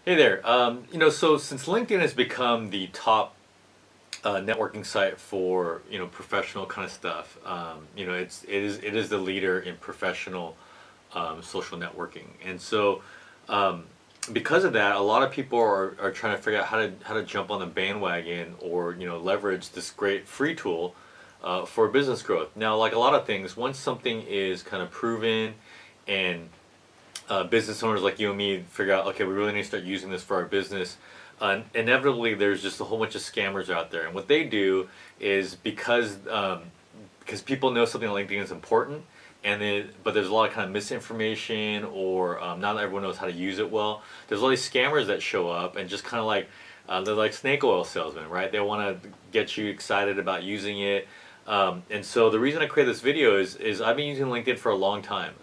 Hey there. So since LinkedIn has become the top networking site for professional kind of stuff, it is the leader in professional social networking, and so um, because of that, a lot of people are trying to figure out how to jump on the bandwagon or leverage this great free tool for business growth. Now, like a lot of things, once something is kind of proven and business owners like you and me figure out, okay, we really need to start using this for our business. Inevitably, there's just a whole bunch of scammers out there, and what they do is because people know something on LinkedIn is important, but there's a lot of kind of misinformation, or not everyone knows how to use it well. There's all these scammers that show up and just kind of like they're like snake oil salesmen, right? They want to get you excited about using it. And so the reason I created this video is I've been using LinkedIn for a long time.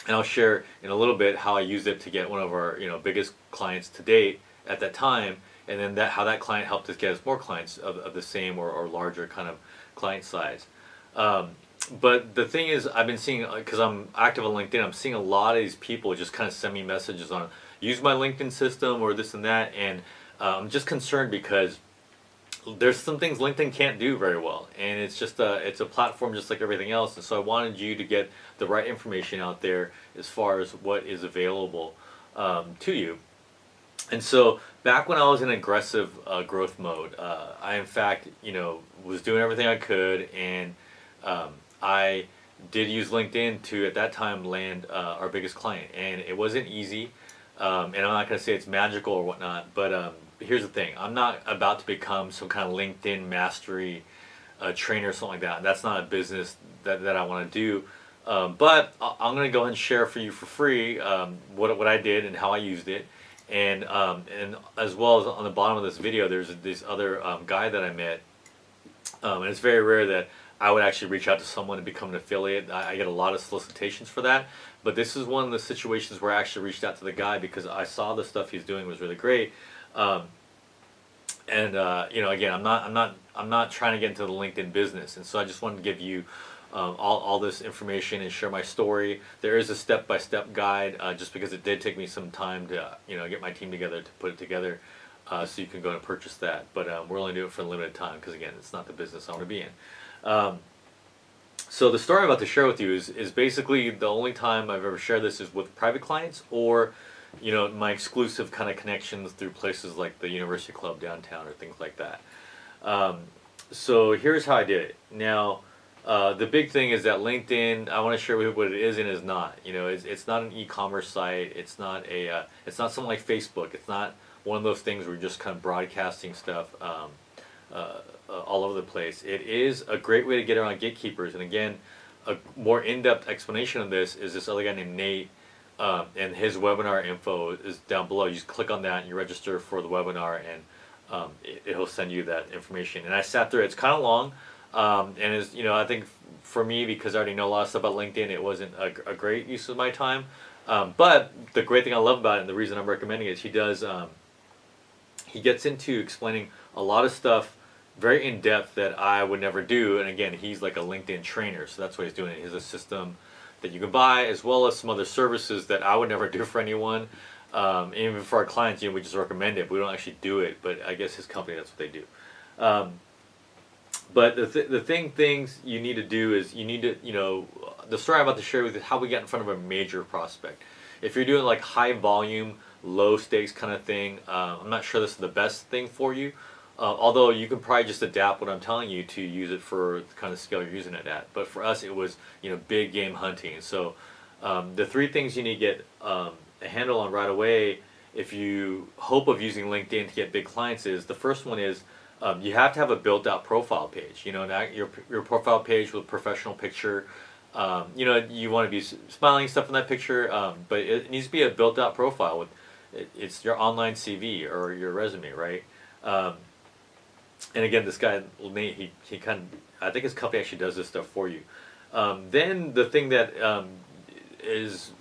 And I'll share in a little bit how I used it to get one of our biggest clients to date at that time, and then how that client helped us get us more clients of the same or larger kind of client size. Um, but the thing is, I've been seeing, because I'm active on LinkedIn, I'm seeing a lot of these people just kind of send me messages on use my LinkedIn system or this and that, and I'm just concerned because there's some things LinkedIn can't do very well, and it's a platform just like everything else. And so I wanted you to get the right information out there as far as what is available to you. And so back when I was in aggressive growth mode, I in fact was doing everything I could, and I did use LinkedIn to at that time land our biggest client, and it wasn't easy. And I'm not going to say it's magical or whatnot, but here's the thing: I'm not about to become some kind of LinkedIn mastery trainer or something like that. That's not a business that I want to do. But I'm going to go ahead and share for you for free what I did and how I used it, and as well as on the bottom of this video, there's this other guy that I met, and it's very rare that I would actually reach out to someone to become an affiliate. I get a lot of solicitations for that, but this is one of the situations where I actually reached out to the guy because I saw the stuff he's doing was really great. Um, and again, I'm not trying to get into the LinkedIn business, and so I just wanted to give you all this information and share my story. There is a step-by-step guide, just because it did take me some time to get my team together to put it together, so you can go and purchase that. But we're only doing it for a limited time because again, it's not the business I want to be in. Um, so the story I'm about to share with you is basically the only time I've ever shared this is with private clients, or my exclusive kind of connections through places like the University Club downtown or things like that. Um, so here's how I did it. Now, the big thing is that LinkedIn, I want to share with you what it is and is not. It's not an e-commerce site. It's not it's not something like Facebook. It's not one of those things where you're just kind of broadcasting stuff all over the place. It is a great way to get around gatekeepers. And again, a more in-depth explanation of this is this other guy named Nate, and his webinar info is down below. You just click on that and you register for the webinar, and it'll send you that information. And I sat through it. It's kind of long, and is I think for me, because I already know a lot of stuff about LinkedIn, it wasn't a great use of my time. But the great thing I love about it, and the reason I'm recommending it, is he gets into explaining a lot of stuff very in depth that I would never do. And again, he's like a LinkedIn trainer, so that's what he's doing. He has a system that you can buy, as well as some other services that I would never do for anyone. Even for our clients, we just recommend it, but we don't actually do it. But I guess his company, that's what they do. But things you need to do is you need to, the story I'm about to share with you is how we get in front of a major prospect. If you're doing like high volume, low stakes kind of thing, I'm not sure this is the best thing for you. Although you can probably just adapt what I'm telling you to use it for the kind of scale you're using it at. But for us, it was big game hunting. So the three things you need to get a handle on right away if you hope of using LinkedIn to get big clients is, the first one is you have to have a built out profile page. Your profile page with a professional picture. You want to be smiling stuff in that picture, but it needs to be a built out profile with it's your online CV or your resume, right? And again, this guy Nate, he kind of, I think his company actually does this stuff for you. Then the thing that is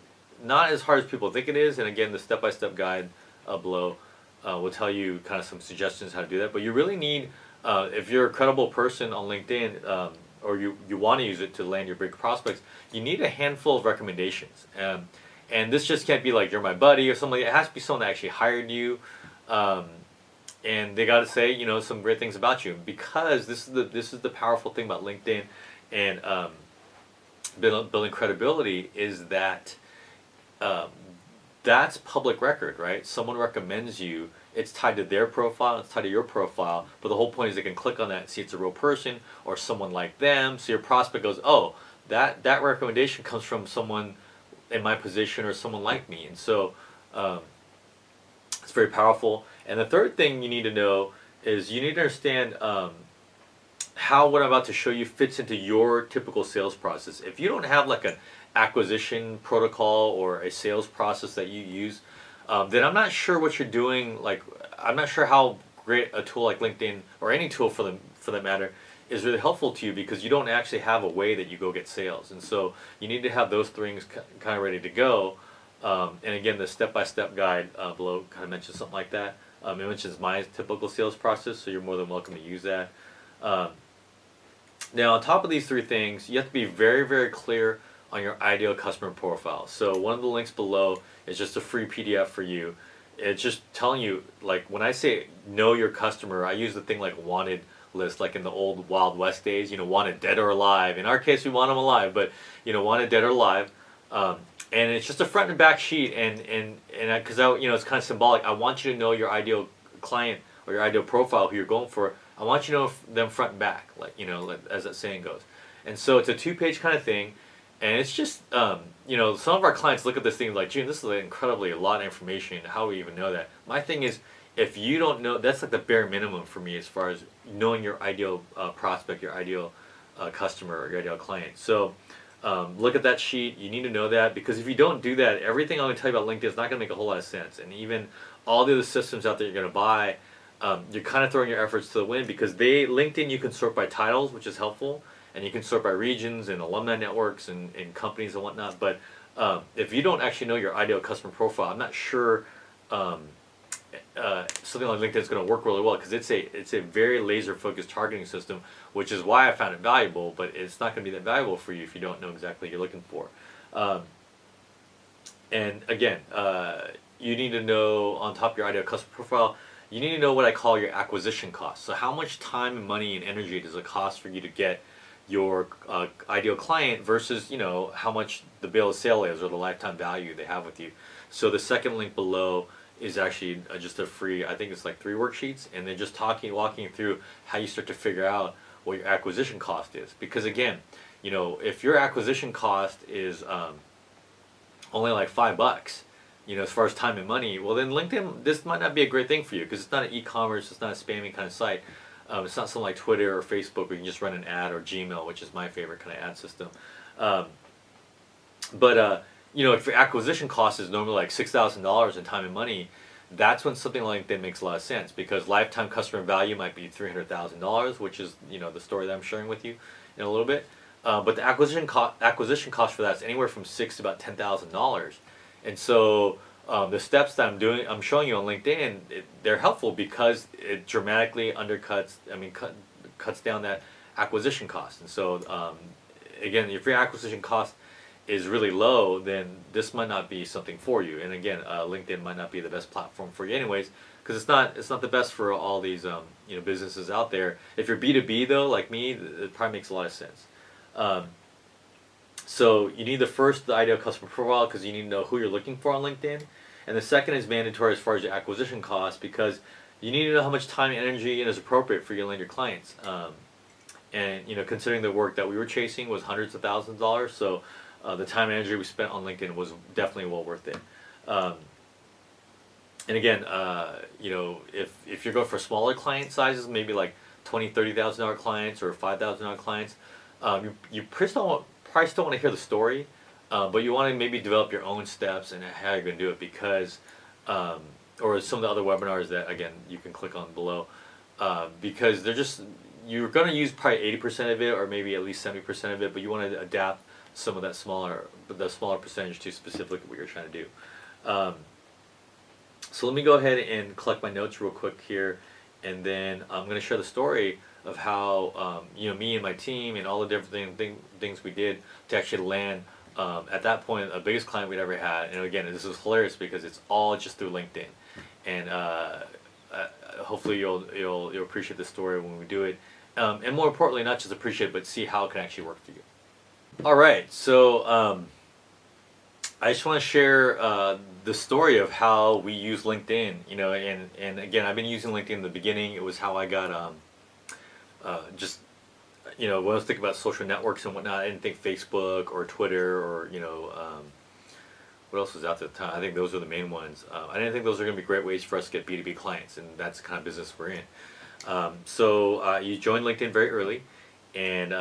not as hard as people think it is, and again, the step-by-step guide below will tell you kind of some suggestions how to do that. But you really need, if you're a credible person on LinkedIn, or you want to use it to land your big prospects, you need a handful of recommendations. And this just can't be like you're my buddy or something. It has to be someone that actually hired you, um, and they got to say some great things about you, because this is the powerful thing about LinkedIn and building credibility, is that um, that's public record, right? Someone recommends you. It's tied to their profile. It's tied to your profile. But the whole point is they can click on that and see it's a real person or someone like them. So your prospect goes, oh, that recommendation comes from someone in my position or someone like me. And so um, it's very powerful. And the third thing you need to know is you need to understand how what I'm about to show you fits into your typical sales process. If you don't have like an acquisition protocol or a sales process that you use, then I'm not sure what you're doing. Like, I'm not sure how great a tool like LinkedIn or any tool for that matter is really helpful to you, because you don't actually have a way that you go get sales. And so you need to have those things kind of ready to go. And again, the step-by-step guide below kind of mentions something like that. It mentions my typical sales process, so you're more than welcome to use that. Now, on top of these three things, you have to be very, very clear on your ideal customer profile. So one of the links below is just a free PDF for you. It's just telling you, like, when I say know your customer, I use the thing like wanted list, like in the old Wild West days, wanted dead or alive. In our case, we want them alive, but, wanted dead or alive. And it's just a front and back sheet, and because it's kind of symbolic. I want you to know your ideal client or your ideal profile, who you're going for. I want you to know them front and back, like as that saying goes. And so it's a 2-page kind of thing, and it's just some of our clients look at this thing like, June, this is incredibly a lot of information. How do we even know that? My thing is, if you don't know, that's like the bare minimum for me as far as knowing your ideal prospect, your ideal customer, or your ideal client. So look at that sheet. You need to know that, because if you don't do that, everything I'm going to tell you about LinkedIn is not going to make a whole lot of sense. And even all the other systems out there you're going to buy, you're kind of throwing your efforts to the wind, because LinkedIn, you can sort by titles, which is helpful, and you can sort by regions and alumni networks and companies and whatnot. But if you don't actually know your ideal customer profile, I'm not sure something like LinkedIn is going to work really well, because it's a very laser focused targeting system, which is why I found it valuable. But it's not going to be that valuable for you if you don't know exactly what you're looking for. And again, you need to know, on top of your ideal customer profile, you need to know what I call your acquisition cost. So how much time and money and energy does it cost for you to get your ideal client versus how much the bill of sale is, or the lifetime value they have with you. So the second link below is actually just a free, I think it's like 3 worksheets, and they're just walking through how you start to figure out what your acquisition cost is. Because again, if your acquisition cost is only like $5, as far as time and money, well then LinkedIn, this might not be a great thing for you, because it's not an e-commerce, it's not a spammy kind of site. It's not something like Twitter or Facebook where you can just run an ad, or Gmail, which is my favorite kind of ad system. If your acquisition cost is normally like $6,000 in time and money, that's when something like LinkedIn makes a lot of sense, because lifetime customer value might be $300,000, which is the story that I'm sharing with you in a little bit. But the acquisition cost for that is anywhere from $6,000 to about $10,000, and so the steps that I'm showing you on LinkedIn, they're helpful because it dramatically cuts down that acquisition cost. And so again, if your acquisition cost is really low, then this might not be something for you. And again, LinkedIn might not be the best platform for you anyways, because it's not the best for all these businesses out there. If you're B2B though, like me, it probably makes a lot of sense. So you need the ideal customer profile, because you need to know who you're looking for on LinkedIn. And the second is mandatory as far as your acquisition cost, because you need to know how much time and energy is appropriate for you to land your clients. And considering the work that we were chasing was hundreds of thousands of dollars, so the time and energy we spent on LinkedIn was definitely well worth it. And again, if you're going for smaller client sizes, maybe like $20,000, $30,000 clients or $5,000 clients, you probably don't want to hear the story, but you want to maybe develop your own steps and how you're going to do it, because, or some of the other webinars that, again, you can click on below, because you're going to use probably 80% of it, or maybe at least 70% of it, but you want to adapt some of the smaller percentage to specifically what you're trying to do. So let me go ahead and collect my notes real quick here, and then I'm going to share the story of how me and my team and all the different things we did to actually land At that point, the biggest client we'd ever had, and again, this is hilarious because it's all just through LinkedIn, and hopefully you'll appreciate the story when we do it, and more importantly, not just appreciate it, but see how it can actually work for you. All right, so I just want to share the story of how we use LinkedIn. And again, I've been using LinkedIn in the beginning. It was how I got just when I was thinking about social networks and whatnot. I didn't think Facebook or Twitter or what else was out there at the time. I think those are the main ones. I didn't think those are going to be great ways for us to get B2B clients, and that's the kind of business we're in. So you joined LinkedIn very early, and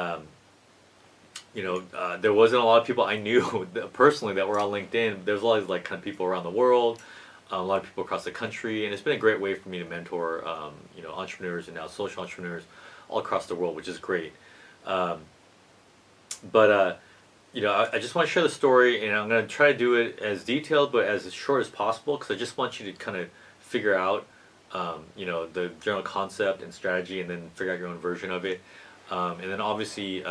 there wasn't a lot of people I knew personally that were on LinkedIn. There's a lot of like kind of people around the world, a lot of people across the country, and it's been a great way for me to mentor, entrepreneurs and now social entrepreneurs all across the world, which is great. But I just want to share the story, and I'm going to try to do it as detailed but as short as possible because I just want you to kind of figure out, the general concept and strategy, and then figure out your own version of it. And then obviously,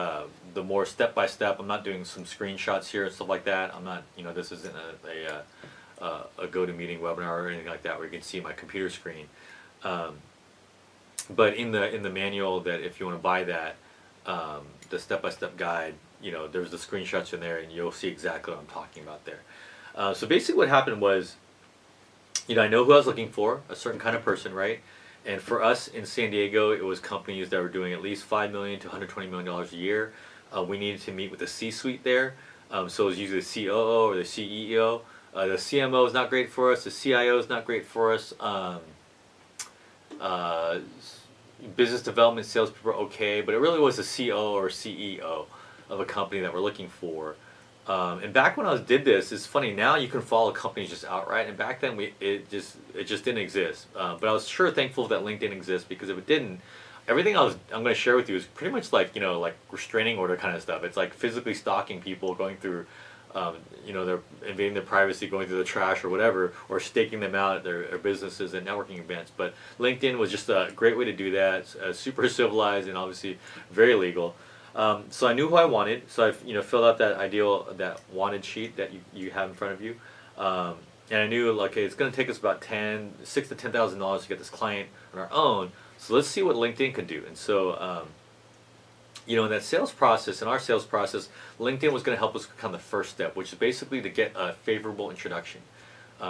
the more step by step. I'm not doing some screenshots here and stuff like that. I'm not, this isn't a GoToMeeting webinar or anything like that where you can see my computer screen. But in the manual that if you want to buy that, the step by step guide, there's the screenshots in there, and you'll see exactly what I'm talking about there. So basically, what happened was, I know who I was looking for, a certain kind of person, right? And for us in San Diego, it was companies that were doing at least $5 million to $120 million a year. We needed to meet with the C-suite there. So it was usually the COO or the CEO. The CMO is not great for us. The CIO is not great for us. Business development salespeople are okay, but it really was the CO or CEO of a company that we're looking for. And back when I did this, it's funny, now you can follow companies just outright, and back then it just didn't exist. But I was sure thankful that LinkedIn exists, because if it didn't, everything I'm going to share with you is pretty much like like restraining order kind of stuff. It's like physically stalking people, going through they're invading their privacy, going through the trash or whatever, or staking them out at their businesses and networking events. But LinkedIn was just a great way to do that. Super civilized and obviously very legal. So I knew who I wanted. So I filled out that wanted sheet that you have in front of you. And I knew, okay, it's going to take us about $6,000 to $10,000 to get this client on our own. So let's see what LinkedIn can do. And so in that sales process, in our sales process, LinkedIn was going to help us become the first step, which is basically to get a favorable introduction.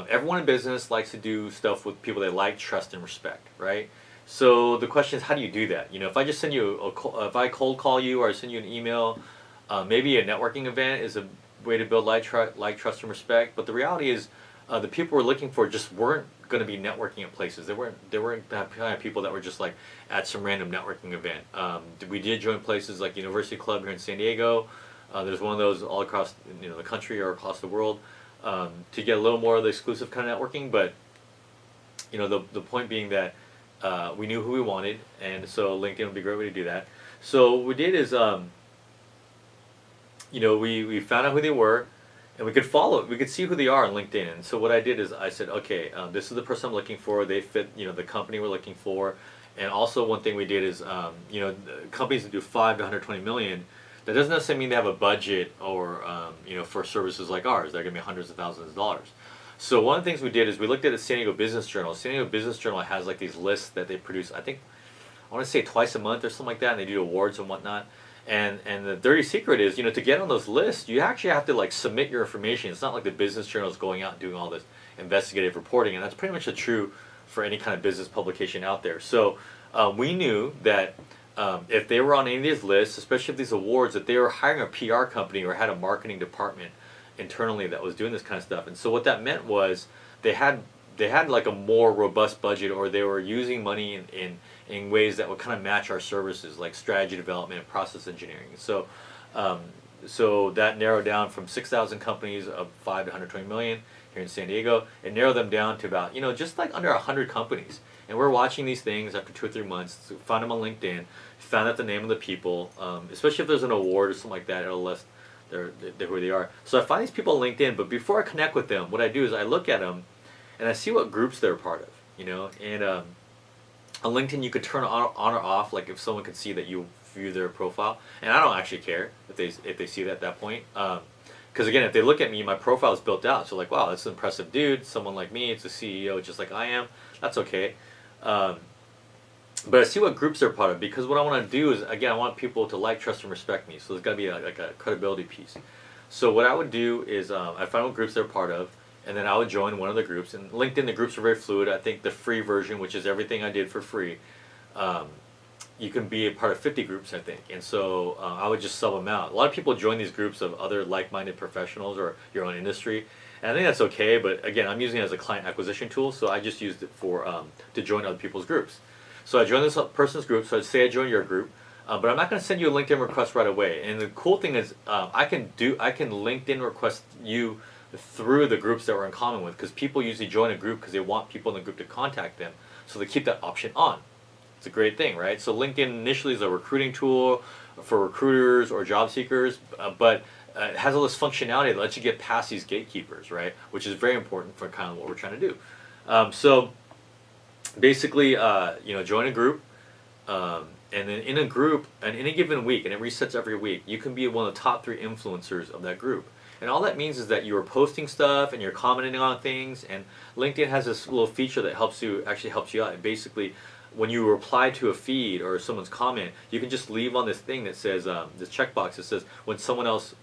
Everyone in business likes to do stuff with people they like, trust, and respect, right? So the question is, how do you do that? If I just send you if I cold call you, or I send you an email, maybe a networking event is a way to build like, trust, and respect. But the reality is, the people we're looking for just weren't going to be networking at places. They weren't that kind of people that were just like at some random networking event. We did join places like University Club here in San Diego. There's one of those all across the country or across the world, to get a little more of the exclusive kind of networking. But the point being that we knew who we wanted, and so LinkedIn would be a great way to do that. So what we did is we found out who they were, and we could see who they are on LinkedIn. And so what I did is I said, okay, this is the person I'm looking for. They fit, the company we're looking for. And also one thing we did is, companies that do 5 to 120 million, that doesn't necessarily mean they have a budget or, for services like ours. They're going to be hundreds of thousands of dollars. So one of the things we did is we looked at the San Diego Business Journal. San Diego Business Journal has like these lists that they produce, I want to say twice a month or something like that, and they do awards and whatnot. And the dirty secret is, to get on those lists, you actually have to like submit your information. It's not like the Business Journal is going out and doing all this investigative reporting, and that's pretty much true for any kind of business publication out there. So we knew that if they were on any of these lists, especially if these awards, that they were hiring a PR company or had a marketing department internally that was doing this kind of stuff. And so what that meant was they had like a more robust budget, or they were using money in ways that would kind of match our services, like strategy development, process engineering. So so that narrowed down from 6,000 companies of 5 to 120 million here in San Diego. It narrowed them down to about just like under 100 companies. And we're watching these things after 2 or 3 months. So found them on LinkedIn, found out the name of the people, especially if there's an award or something like that, it'll list they're who they are. So I find these people on LinkedIn, but before I connect with them, what I do is I look at them and I see what groups they're part of, and on LinkedIn you could turn on or off, like if someone could see that you view their profile, and I don't actually care if they see that at that point. Because again, if they look at me, my profile is built out. So like, wow, that's an impressive dude. Someone like me. It's a CEO just like I am. That's okay. Um, but I see what groups they're part of, because what I want to do is, again, I want people to like, trust, and respect me. So there's got to be like a credibility piece. So what I would do is I find what groups they're part of, and then I would join one of the groups. And LinkedIn, the groups are very fluid. I think the free version, which is everything I did for free, um, you can be a part of 50 groups, I think. And so I would just sub them out. A lot of people join these groups of other like-minded professionals or your own industry. And I think that's okay, but again, I'm using it as a client acquisition tool, so I just used it for to join other people's groups. So I joined this person's group, so I'd say I joined your group, but I'm not going to send you a LinkedIn request right away. And the cool thing is I can LinkedIn request you through the groups that we're in common with, because people usually join a group because they want people in the group to contact them, so they keep that option on. It's a great thing, right? So LinkedIn initially is a recruiting tool for recruiters or job seekers, but it has all this functionality that lets you get past these gatekeepers, right? Which is very important for kind of what we're trying to do. So basically, join a group, and then in a group, and in a given week, and it resets every week, you can be one of the top 3 influencers of that group. And all that means is that you are posting stuff and you're commenting on things, and LinkedIn has this little feature that actually helps you out. And basically, when you reply to a feed or someone's comment, you can just leave on this thing that says, this checkbox that says, when someone else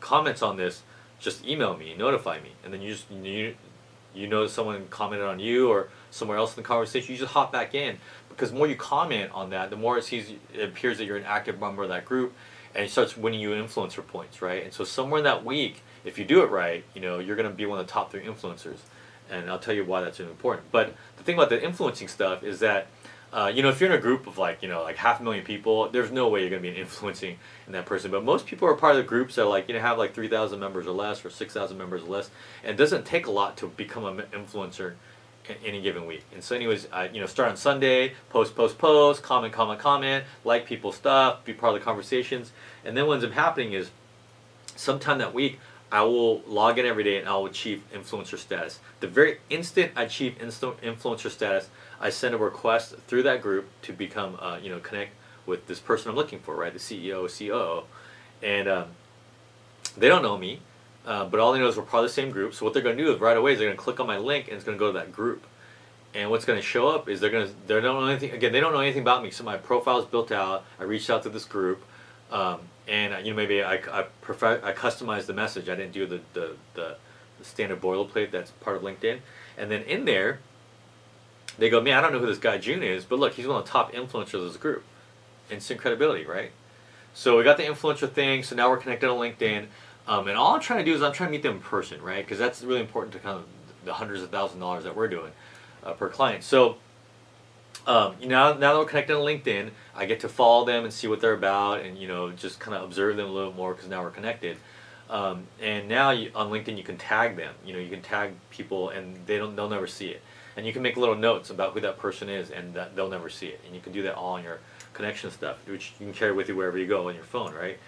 comments on this, just email me, notify me. And then you know someone commented on you or somewhere else in the conversation, you just hop back in. Because the more you comment on that, the more it appears that you're an active member of that group, and it starts winning you influencer points, right? And so somewhere in that week, if you do it right, you're going to be one of the top 3 influencers. And I'll tell you why that's important. But the thing about the influencing stuff is that if you're in a group of like 500,000 people, there's no way you're going to be influencing in that person. But most people are part of the groups that have like 3,000 members or less, or 6,000 members or less. And it doesn't take a lot to become an influencer in any given week. And so anyways, start on Sunday, post, comment, like people's stuff, be part of the conversations. And then what ends up happening is sometime that week, I will log in every day and I will achieve influencer status. The very instant I achieve influencer status, I send a request through that group to become, connect with this person I'm looking for, right? The CEO, COO. And they don't know me, but all they know is we're part of the same group. So what they're going to do is right away is they're going to click on my link and it's going to go to that group. And what's going to show up is they don't know anything. Again, they don't know anything about me. So my profile is built out. I reached out to this group. And maybe I customized the message. I didn't do the standard boilerplate that's part of LinkedIn. And then in there, they go, man, I don't know who this guy June is, but look, he's one of the top influencers of this group. Instant credibility, right? So we got the influencer thing. So now we're connected on LinkedIn. And all I'm trying to do is I'm trying to meet them in person, right? Because that's really important to kind of the hundreds of thousands of dollars that we're doing per client. So now that we're connected on LinkedIn, I get to follow them and see what they're about, and just kind of observe them a little more because now we're connected. And now on LinkedIn you can tag them. You can tag people and they'll never see it. And you can make little notes about who that person is, and that they'll never see it. And you can do that all on your connection stuff, which you can carry with you wherever you go on your phone, right?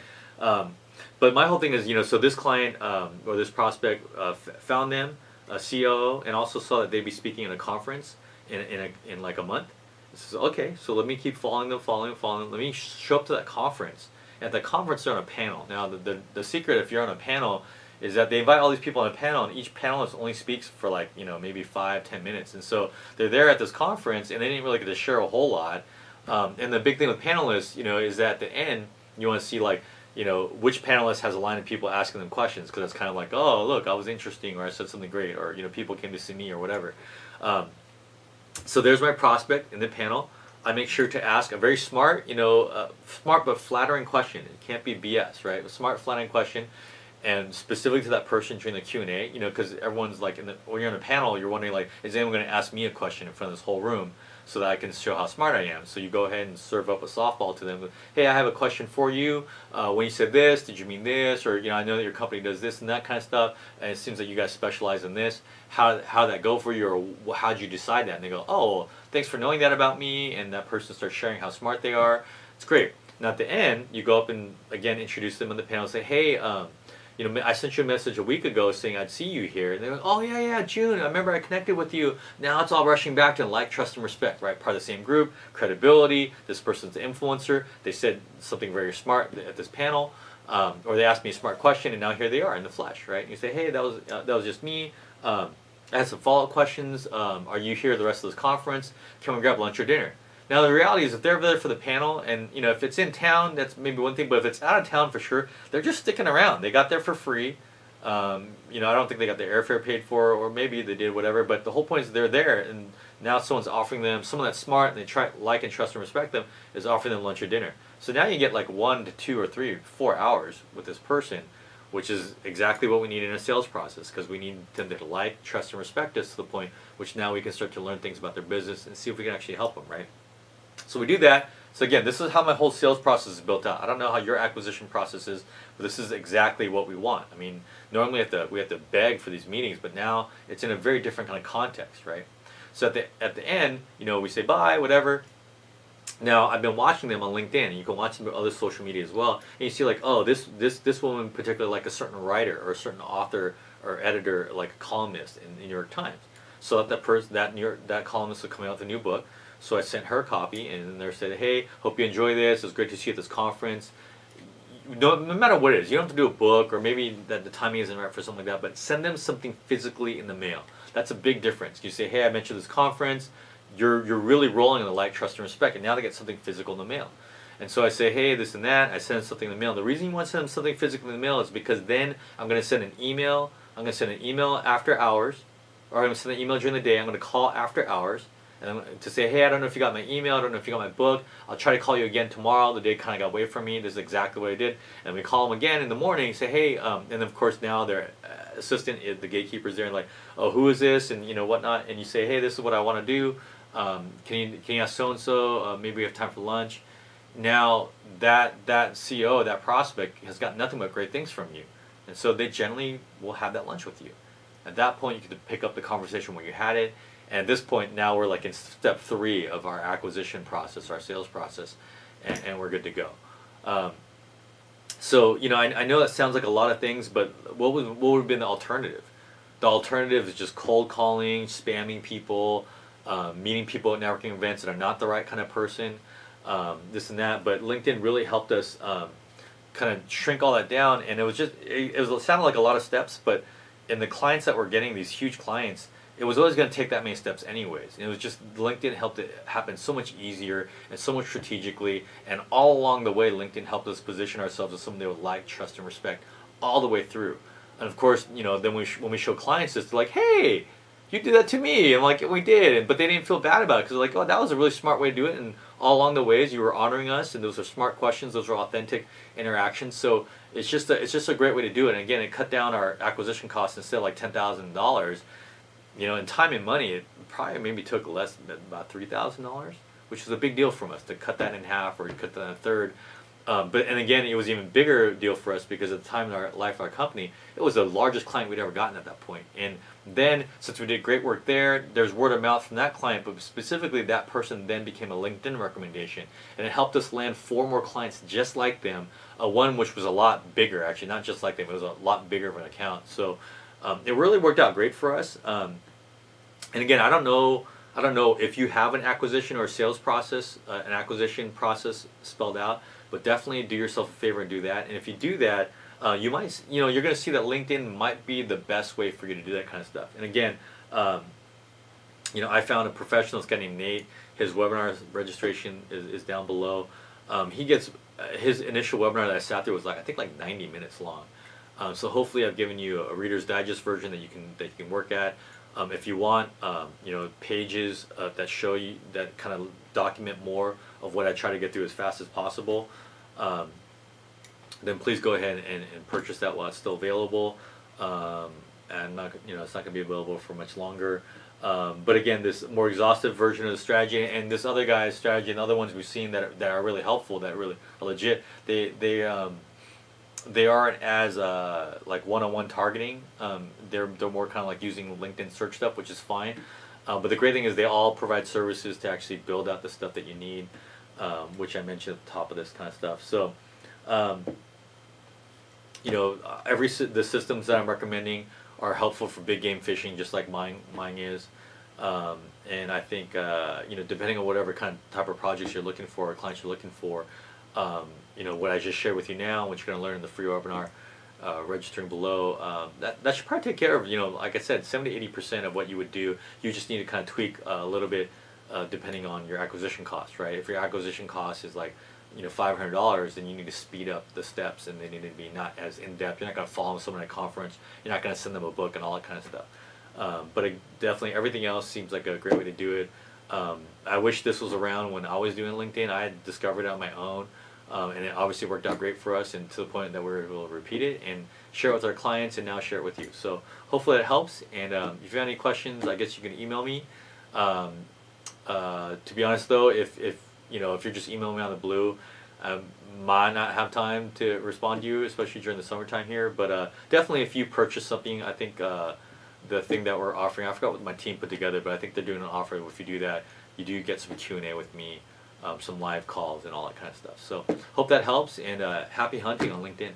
But my whole thing is, so this client or this prospect found them, a COO, and also saw that they'd be speaking in a conference in like a month. Says, okay, so let me keep following them. Let me show up to that conference. At the conference, they're on a panel. Now, the secret, if you're on a panel, is that they invite all these people on a panel, and each panelist only speaks for maybe 5-10 minutes. And so they're there at this conference, and they didn't really get to share a whole lot. And the big thing with panelists, is that at the end, you want to see which panelist has a line of people asking them questions, because it's kind of like, oh, look, I was interesting, or I said something great, or people came to see me, or whatever. So there's my prospect in the panel. I make sure to ask a very smart, smart but flattering question. It can't be BS, right? A smart, flattering question, and specifically to that person during the Q&A, because everyone's like, when you're on a panel, you're wondering is anyone going to ask me a question in front of this whole room so that I can show how smart I am? So you go ahead and serve up a softball to them. Hey, I have a question for you. When you said this, did you mean this? Or I know that your company does this and that kind of stuff, and it seems like you guys specialize in this. How did that go for you, or how did you decide that? And they go, oh, thanks for knowing that about me. And that person starts sharing how smart they are. It's great. And at the end, you go up and again introduce them on the panel and say, hey, I sent you a message a week ago saying I'd see you here. And they're like, oh, yeah, June, I remember I connected with you. Now it's all rushing back to like, trust, and respect, right? Part of the same group, credibility, this person's the influencer. They said something very smart at this panel. or they ask me a smart question, and now here they are in the flesh, right? And you say, hey, that was just me. I had some follow-up questions. Are you here the rest of this conference? Can we grab lunch or dinner? Now the reality is, if they're there for the panel, and if it's in town, that's maybe one thing. But if it's out of town, for sure, they're just sticking around. They got there for free. I don't think they got their airfare paid for, or maybe they did, whatever. But the whole point is they're there, and now someone's offering them, someone that's smart and they try like and trust and respect them is offering them lunch or dinner. So now you get like 1 to 2 or 3 or 4 hours with this person, which is exactly what we need in a sales process, because we need them to like, trust, and respect us to the point which now we can start to learn things about their business and see if we can actually help them, right? So we do that. So again, this is how my whole sales process is built out. I don't know how your acquisition process is, but this is exactly what we want. I mean, normally we have to beg for these meetings, but now it's in a very different kind of context, right? So at the end, we say bye, whatever. Now I've been watching them on LinkedIn, and you can watch them on other social media as well. And you see like, oh, this woman in particular, like a certain writer or a certain author or editor, like a columnist in New York Times. So that columnist will come out with a new book. So I sent her a copy, and they said, hey, hope you enjoy this. It was great to see you at this conference. No matter what it is, you don't have to do a book, or maybe that the timing isn't right for something like that, but send them something physically in the mail. That's a big difference. You say, hey, I mentioned this conference. You're really rolling in the like, trust, and respect, and now they get something physical in the mail. And so I say, hey, this and that. I send something in the mail. And the reason you want to send them something physically in the mail is because then I'm going to send an email. I'm going to send an email after hours, or I'm going to send an email during the day. I'm going to call after hours, and I'm going to say, hey, I don't know if you got my email. I don't know if you got my book. I'll try to call you again tomorrow. The day kind of got away from me. This is exactly what I did. And we call them again in the morning. Say, hey, and then of course now their assistant, the gatekeeper's there, and like, oh, who is this, and whatnot. And you say, hey, this is what I want to do. Can you ask so and so? Maybe we have time for lunch. Now that CEO, that prospect, has got nothing but great things from you, and so they generally will have that lunch with you. At that point, you can pick up the conversation where you had it. And at this point, now we're like in step 3 of our acquisition process, our sales process, and we're good to go. So I know that sounds like a lot of things, but what would have been the alternative? The alternative is just cold calling, spamming people, meeting people at networking events that are not the right kind of person, this and that. But LinkedIn really helped us kind of shrink all that down, and it sounded like a lot of steps, but in the clients that we're getting, these huge clients, it was always going to take that many steps anyways. And it was just LinkedIn helped it happen so much easier and so much strategically, and all along the way, LinkedIn helped us position ourselves as someone they would like, trust, and respect all the way through. And of course, then when we show clients this, they're like, hey, you did that to me, and like, we did, but they didn't feel bad about it, because like, oh, that was a really smart way to do it, and all along the ways you were honoring us, and those are smart questions, those are authentic interactions. So it's just a great way to do it. And again, it cut down our acquisition costs. Instead of like $10,000, in time and money, it probably maybe took less than about $3,000, which is a big deal from us to cut that in half or cut that in a third. And again, it was an even bigger deal for us because at the time in our life of our company, it was the largest client we'd ever gotten at that point. And then, since we did great work there, there's word of mouth from that client, but specifically that person then became a LinkedIn recommendation. And it helped us land 4 more clients just like them, one which was a lot bigger, actually, not just like them, it was a lot bigger of an account. So it really worked out great for us. And again, I don't know if you have an acquisition or a sales process, an acquisition process spelled out, but definitely do yourself a favor and do that. And if you do that, you might, you're going to see that LinkedIn might be the best way for you to do that kind of stuff. And again, I found a professional, this guy named Nate. His webinar registration is down below. He gets his initial webinar that I sat through was I think 90 minutes long. So hopefully I've given you a Reader's Digest version that you can work at. If you want, pages that show you, that kind of document more of what I try to get through as fast as possible, then please go ahead and purchase that while it's still available. And it's not going to be available for much longer. But again, this more exhaustive version of the strategy and this other guy's strategy and other ones we've seen that are really helpful, that really are legit. They aren't as like one-on-one targeting. They're more kind of like using LinkedIn search stuff, which is fine. But the great thing is they all provide services to actually build out the stuff that you need, which I mentioned at the top of this kind of stuff. So, the systems that I'm recommending are helpful for big game fishing, just like mine is. And I think depending on whatever type of projects you're looking for or clients you're looking for, what I just shared with you now, what you're going to learn in the free webinar, registering below, that should probably take care of, like I said, 70 to 80% of what you would do. You just need to kind of tweak a little bit depending on your acquisition cost, right? If your acquisition cost is like, $500, then you need to speed up the steps, and they need to be not as in depth. You're not going to follow someone at a conference. You're not going to send them a book and all that kind of stuff. But definitely everything else seems like a great way to do it. I wish this was around when I was doing LinkedIn. I had discovered it on my own, and it obviously worked out great for us, and to the point that we're able to repeat it and share it with our clients, and now share it with you. So hopefully that helps. And if you have any questions, I guess you can email me. To be honest though, if you're just emailing me on the blue, I might not have time to respond to you, especially during the summertime here. But definitely, if you purchase something, I think the thing that we're offering, I forgot what my team put together, but I think they're doing an offer. If you do that, you do get some Q&A with me, some live calls, and all that kind of stuff. So hope that helps, and happy hunting on LinkedIn.